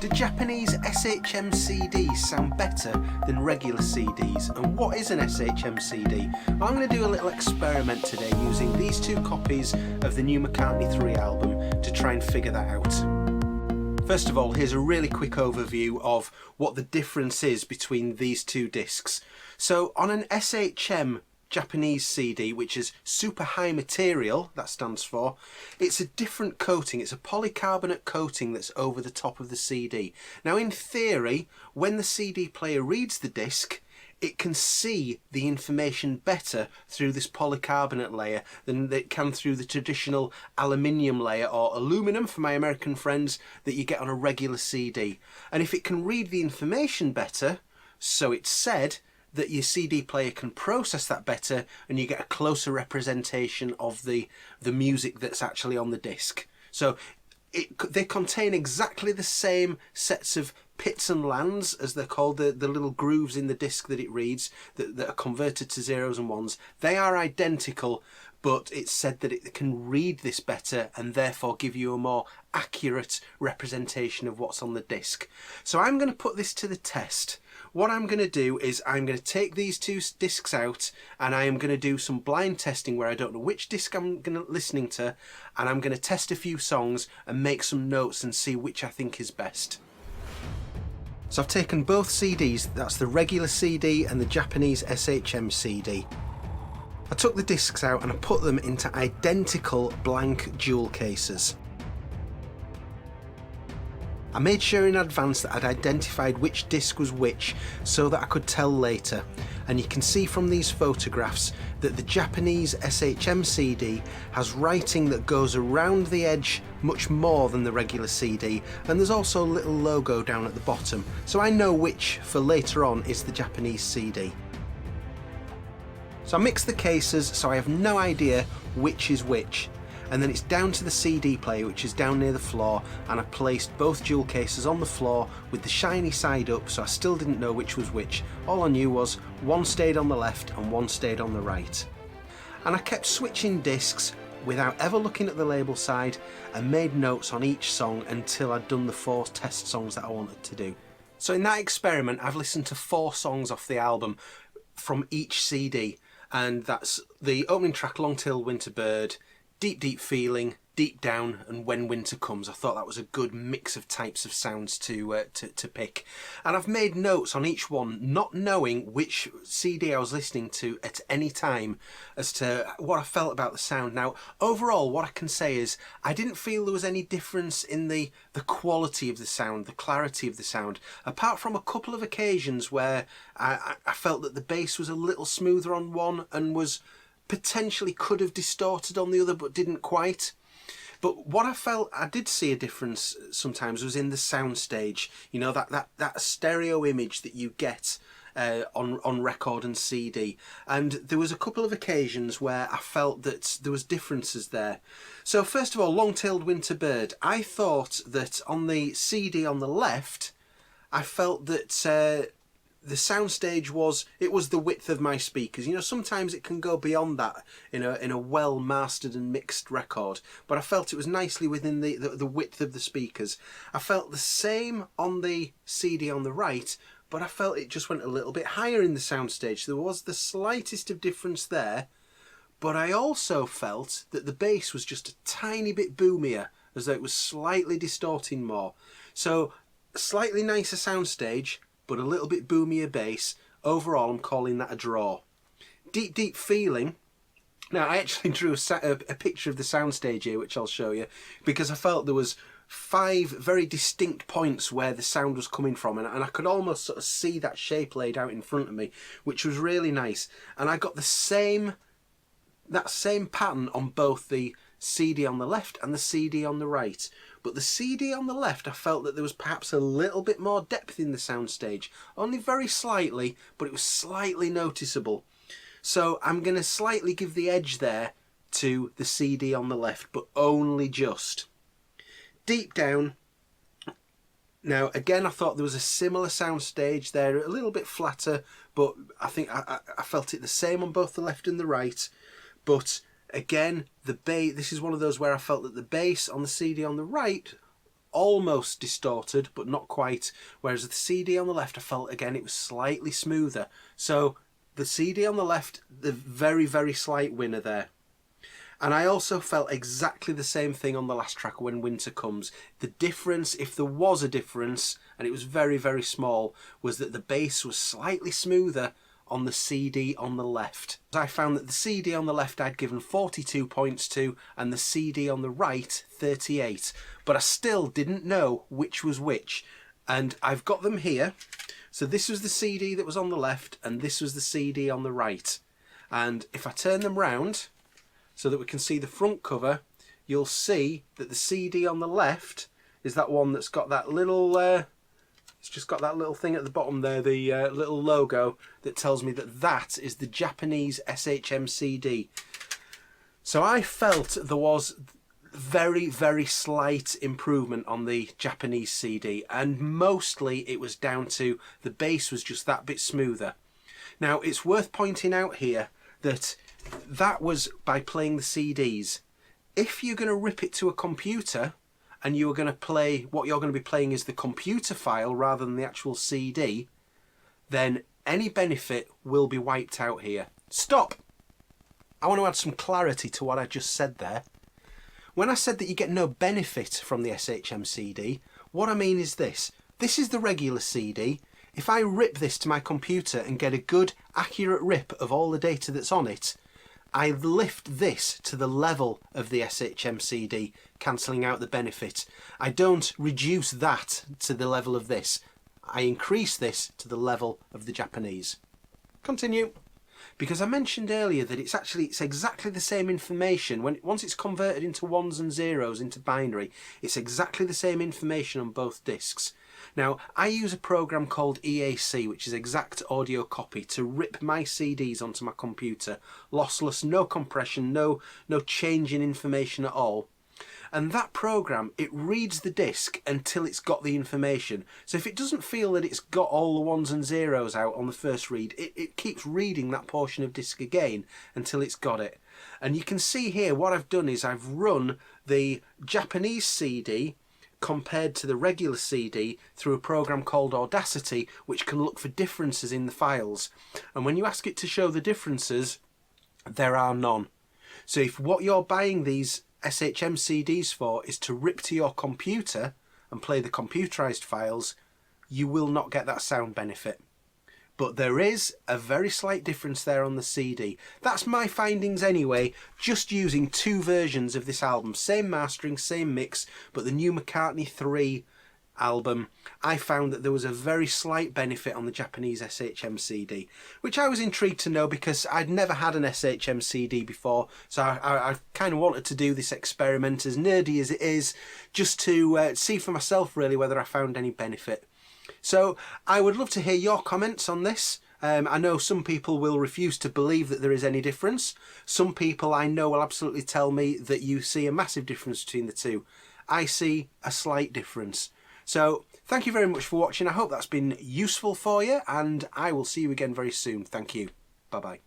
Do Japanese SHM CDs sound better than regular CDs? And what is an SHM CD? Well, I'm going to do a little experiment today using these two copies of the new McCartney 3 album to try and figure that out. First of all, here's a really quick overview of what the difference is between these two discs. So on an SHM Japanese CD, which is super high material, that stands for, it's a different coating. It's a polycarbonate coating that's over the top of the CD. Now in theory, when the CD player reads the disc, it can see the information better through this polycarbonate layer than it can through the traditional aluminium layer, or aluminum for my American friends, that you get on a regular CD. And if it can read the information better, so it's said, that your CD player can process that better and you get a closer representation of the music that's actually on the disc. So they contain exactly the same sets of pits and lands, as they're called, the little grooves in the disc that it reads that are converted to zeros and ones. They are identical, but it's said that it can read this better and therefore give you a more accurate representation of what's on the disc. So I'm going to put this to the test. What I'm going to do is I'm going to take these two discs out and I am going to do some blind testing where I don't know which disc I'm listening to, and I'm going to test a few songs and make some notes and see which I think is best. So I've taken both CDs, that's the regular CD and the Japanese SHM CD. I took the discs out and I put them into identical blank jewel cases. I made sure in advance that I'd identified which disc was which so that I could tell later, and you can see from these photographs that the Japanese SHM CD has writing that goes around the edge much more than the regular CD, and there's also a little logo down at the bottom, so I know which for later on is the Japanese CD. So I mixed the cases so I have no idea which is which. And then it's down to the CD player, which is down near the floor, and I placed both jewel cases on the floor with the shiny side up, so I still didn't know which was which. All I knew was one stayed on the left and one stayed on the right. And I kept switching discs without ever looking at the label side, and made notes on each song until I'd done the 4 test songs that I wanted to do. So in that experiment I've listened to 4 songs off the album from each CD, and that's the opening track, Long-Tailed Winter Bird, Deep Deep Feeling, Deep Down, and When Winter Comes. I thought that was a good mix of types of sounds to pick. And I've made notes on each one, not knowing which CD I was listening to at any time, as to what I felt about the sound. Now, overall, what I can say is I didn't feel there was any difference in the quality of the sound, the clarity of the sound, apart from a couple of occasions where I felt that the bass was a little smoother on one and was potentially could have distorted on the other but didn't quite. But what I felt I did see a difference sometimes was in the soundstage. You know, that stereo image that you get on record and CD. And there was a couple of occasions where I felt that there was differences there. So first of all, Long-Tailed Winter Bird. I thought that on the CD on the left, I felt that the soundstage was the width of my speakers. You know, sometimes it can go beyond that in a well mastered and mixed record, but I felt it was nicely within the width of the speakers. I felt the same on the CD on the right, but I felt it just went a little bit higher in the soundstage. There was the slightest of difference there, but I also felt that the bass was just a tiny bit boomier, as though it was slightly distorting more. So a slightly nicer soundstage, but a little bit boomier bass. Overall, I'm calling that a draw. Deep Deep Feeling. Now, I actually drew a picture of the soundstage here, which I'll show you, because I felt there was 5 very distinct points where the sound was coming from, and I could almost sort of see that shape laid out in front of me, which was really nice. And I got that same pattern on both the CD on the left and the CD on the right. But the CD on the left, I felt that there was perhaps a little bit more depth in the soundstage. Only very slightly, but it was slightly noticeable. So I'm going to slightly give the edge there to the CD on the left, but only just. Deep Down. Now, again, I thought there was a similar soundstage there, a little bit flatter, but I think I felt it the same on both the left and the right. But again, the bass, this is one of those where I felt that the bass on the CD on the right almost distorted, but not quite. Whereas the CD on the left, I felt again it was slightly smoother. So the CD on the left, the very, very slight winner there. And I also felt exactly the same thing on the last track, When Winter Comes. The difference, if there was a difference, and it was very, very small, was that the bass was slightly smoother on the CD on the left. I found that the CD on the left I'd given 42 points to, and the CD on the right 38. But I still didn't know which was which. And I've got them here. So this was the CD that was on the left, and this was the CD on the right. And if I turn them round, so that we can see the front cover, you'll see that the CD on the left is that one that's got that little, it's just got that little thing at the bottom there, the little logo that tells me that that is the Japanese SHM CD. So I felt there was very, very slight improvement on the Japanese CD, and mostly it was down to the bass was just that bit smoother. Now it's worth pointing out here that that was by playing the CDs. If you're going to rip it to a computer and you're going to play, what you're going to be playing is the computer file rather than the actual CD, then any benefit will be wiped out here. Stop! I want to add some clarity to what I just said there. When I said that you get no benefit from the SHM CD, what I mean is this. This is the regular CD. If I rip this to my computer and get a good, accurate rip of all the data that's on it, I lift this to the level of the SHM CD, cancelling out the benefit. I don't reduce that to the level of this. I increase this to the level of the Japanese. Continue. Because I mentioned earlier that it's exactly the same information. Once it's converted into ones and zeros into binary, it's exactly the same information on both discs. Now, I use a program called EAC, which is Exact Audio Copy, to rip my CDs onto my computer. Lossless, no compression, no change in information at all. And that program, it reads the disc until it's got the information. So if it doesn't feel that it's got all the ones and zeros out on the first read, it keeps reading that portion of disc again until it's got it. And you can see here what I've done is I've run the Japanese CD compared to the regular CD through a program called Audacity, which can look for differences in the files. And when you ask it to show the differences, there are none. So if what you're buying these SHM CDs for is to rip to your computer and play the computerized files, you will not get that sound benefit. But there is a very slight difference there on the CD. That's my findings anyway, just using two versions of this album. Same mastering, same mix, but the new McCartney 3 album, I found that there was a very slight benefit on the Japanese SHM CD, which I was intrigued to know because I'd never had an SHM CD before, so I kind of wanted to do this experiment, as nerdy as it is, just to see for myself really whether I found any benefit. So I would love to hear your comments on this. I know some people will refuse to believe that there is any difference. Some people I know will absolutely tell me that you see a massive difference between the two. I see a slight difference. So thank you very much for watching. I hope that's been useful for you, and I will see you again very soon. Thank you. Bye bye.